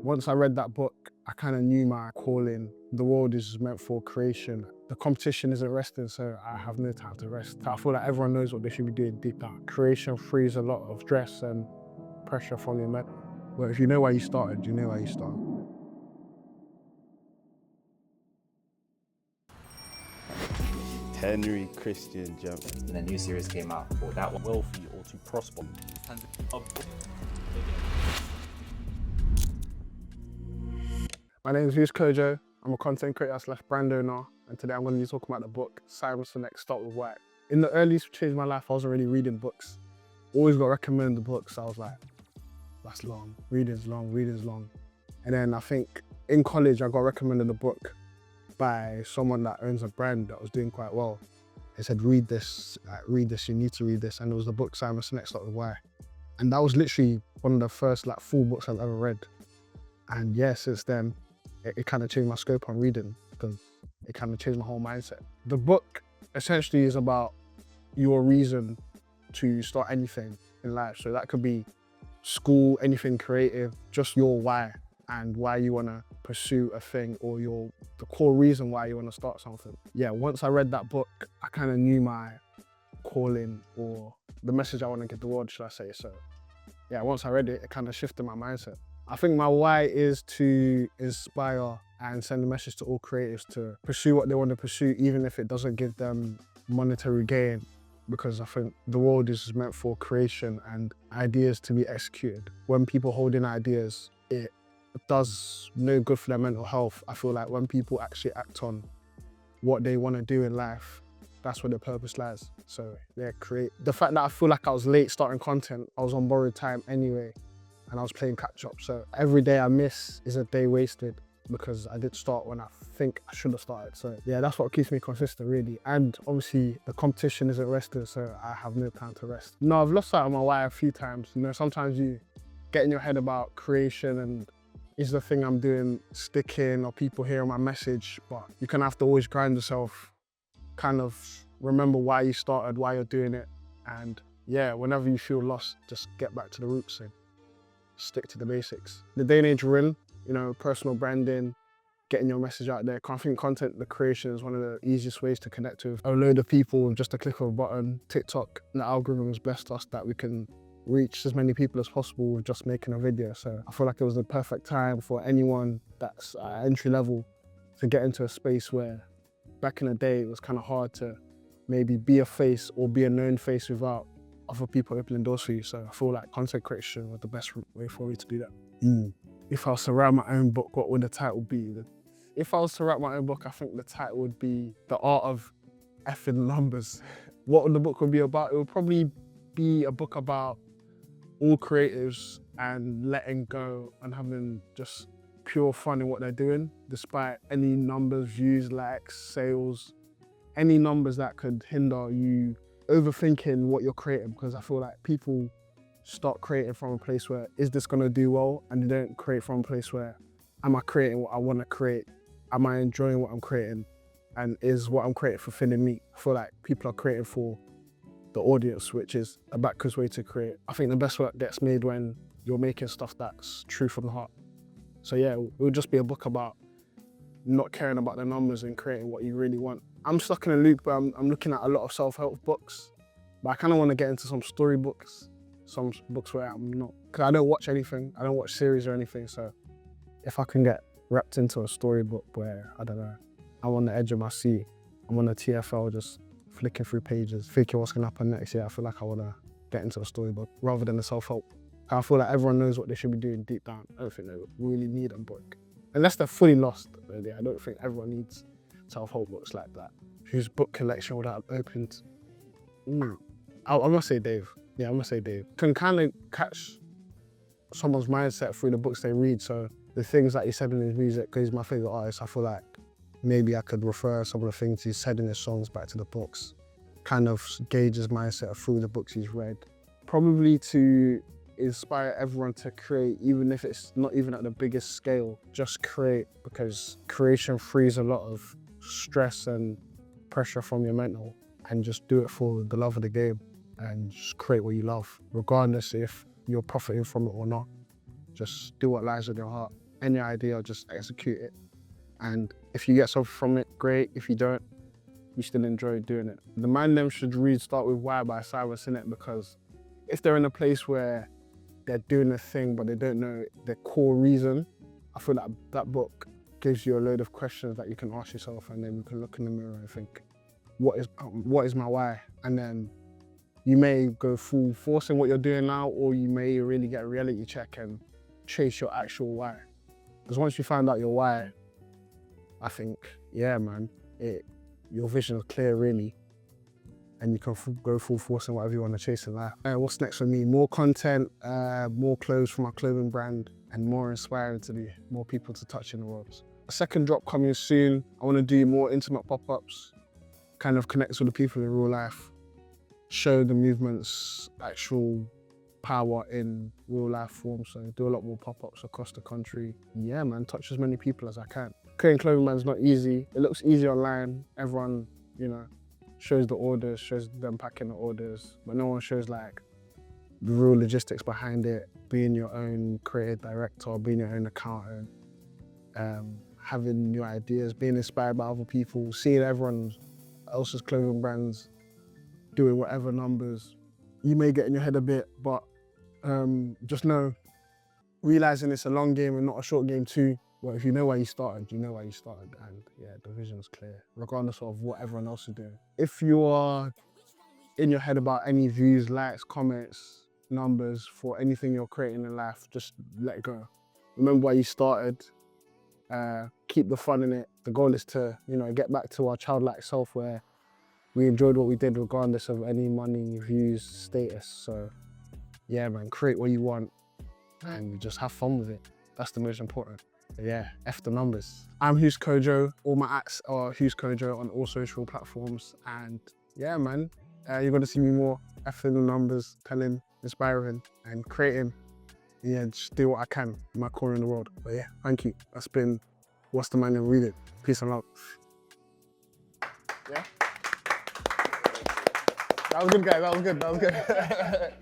Once I read that book, I kind of knew my calling. The world is meant for creation. The competition isn't resting, so I have no time to rest. I feel like everyone knows what they should be doing deep down. Creation frees a lot of stress and pressure from your mental. But if you know why you started, you know why you started. Henry Christian Jump. And a new series came out for that one. Wealthy or to prosper. My name is Kojo. I'm a content creator / brand owner, and today I'm going to be talking about the book Simon Sinek's Start With Why. In the early stages of my life, I wasn't really reading books. Always got recommended books. So I was like, that's long, reading's long. And then I think in college, I got recommended a book by someone that owns a brand that was doing quite well. They said, read this, you need to read this. And it was the book Simon Sinek's Start With Why. And that was literally one of the first full books I've ever read. And yeah, since then, it kind of changed my scope on reading because it kind of changed my whole mindset. The book essentially is about your reason to start anything in life. So that could be school, anything creative, just your why and why you want to pursue a thing, or the core reason why you want to start something. Yeah, once I read that book, I kind of knew my calling or the message I want to give the world, should I say. So yeah, once I read it, it kind of shifted my mindset. I think my why is to inspire and send a message to all creatives to pursue what they want to pursue, even if it doesn't give them monetary gain, because I think the world is meant for creation and ideas to be executed. When people hold in ideas, it does no good for their mental health. I feel like when people actually act on what they want to do in life, that's where the purpose lies. So yeah, create. The fact that I feel like I was late starting content, I was on borrowed time anyway, and I was playing catch up. So every day I miss is a day wasted because I did start when I think I should have started. So yeah, that's what keeps me consistent really. And obviously the competition isn't resting, so I have no time to rest. No, I've lost sight of my why a few times. You know, sometimes you get in your head about creation and is the thing I'm doing sticking or people hearing my message, but you kind of have to always grind yourself, kind of remember why you started, why you're doing it. And yeah, whenever you feel lost, just get back to the roots and stick to the basics. The day and age we're in, you know, personal branding, getting your message out there. I think content, the creation is one of the easiest ways to connect with a load of people with just a click of a button. TikTok, the algorithm has blessed us that we can reach as many people as possible with just making a video. So I feel like it was the perfect time for anyone that's at entry level to get into a space where back in the day, it was kind of hard to maybe be a face or be a known face without other people opening doors for you. So I feel like content creation was the best way for me to do that. If I was to write my own book, what would the title be? If I was to write my own book, I think the title would be The Art of Effing Numbers. What would the book be about? It would probably be a book about all creatives and letting go and having just pure fun in what they're doing, despite any numbers, views, likes, sales, any numbers that could hinder you overthinking what you're creating. Because I feel like people start creating from a place where, is this gonna do well? And they don't create from a place where, am I creating what I wanna create? Am I enjoying what I'm creating? And is what I'm creating fulfilling me? I feel like people are creating for the audience, which is a backwards way to create. I think the best work gets made when you're making stuff that's true from the heart. So yeah, it would just be a book about not caring about the numbers and creating what you really want. I'm stuck in a loop where I'm looking at a lot of self-help books, but I kind of want to get into some story books, some books where I'm not, because I don't watch anything, I don't watch series or anything. So if I can get wrapped into a storybook where, I don't know, I'm on the edge of my seat, I'm on the TFL just flicking through pages, thinking what's gonna happen next year, I feel like I wanna get into a storybook rather than a self-help. I feel like everyone knows what they should be doing deep down. I don't think they really need a book. Unless they're fully lost, really. I don't think everyone needs self-help books like that. Whose book collection would I have opened? I'm gonna say Dave. Yeah, I'm gonna say Dave. Can kind of catch someone's mindset through the books they read. So the things that he said in his music, because he's my favorite artist, I feel like maybe I could refer some of the things he said in his songs back to the books, kind of gauge his mindset through the books he's read. Probably to inspire everyone to create, even if it's not even at the biggest scale, just create, because creation frees a lot of stress and pressure from your mental, and just do it for the love of the game and just create what you love, regardless if you're profiting from it or not. Just do what lies in your heart. any idea, just execute it. And if you get something from it, great. If you don't, you still enjoy doing it. The Mandem should read Start With Why by Cyrus Sinnett, because if they're in a place where they're doing a thing but they don't know the core reason, I feel like that book gives you a load of questions that you can ask yourself, and then you can look in the mirror and think, what is my why? And then you may go full force in what you're doing now, or you may really get a reality check and chase your actual why. Because once you find out your why, I think, yeah, man, your vision is clear, really, and you can go full force in whatever you want to chase in life. What's next for me? More content, more clothes for my clothing brand, and more inspiring to more people to touch in the world. A second drop coming soon. I want to do more intimate pop-ups, kind of connect with the people in real life, show the movement's actual power in real life form. So do a lot more pop-ups across the country. Yeah, man, touch as many people as I can. Creating clothing brand's not easy. It looks easy online. Everyone, shows the orders, shows them packing the orders, but no one shows like the real logistics behind it. Being your own creative director, being your own accountant, having new ideas, being inspired by other people, seeing everyone else's clothing brands doing whatever numbers. You may get in your head a bit, but just know, realizing it's a long game and not a short game too. Well, if you know why you started, you know why you started, and yeah, the vision's clear, regardless of what everyone else is doing. If you are in your head about any views, likes, comments, numbers for anything you're creating in life, just let it go. Remember why you started, keep the fun in it. The goal is to, get back to our childlike self where we enjoyed what we did regardless of any money, views, status. So yeah, man, create what you want and just have fun with it. That's the most important. Yeah, F the numbers. I'm Who's Kojo. All my acts are Who's Kojo on all social platforms. And yeah, man, you're gonna see me more F-ing the numbers, telling, inspiring, and creating. Yeah, just do what I can in my corner in the world. But yeah, thank you. That's been What's the Mandem Read It. Peace and love. Yeah? That was good, guys. That was good.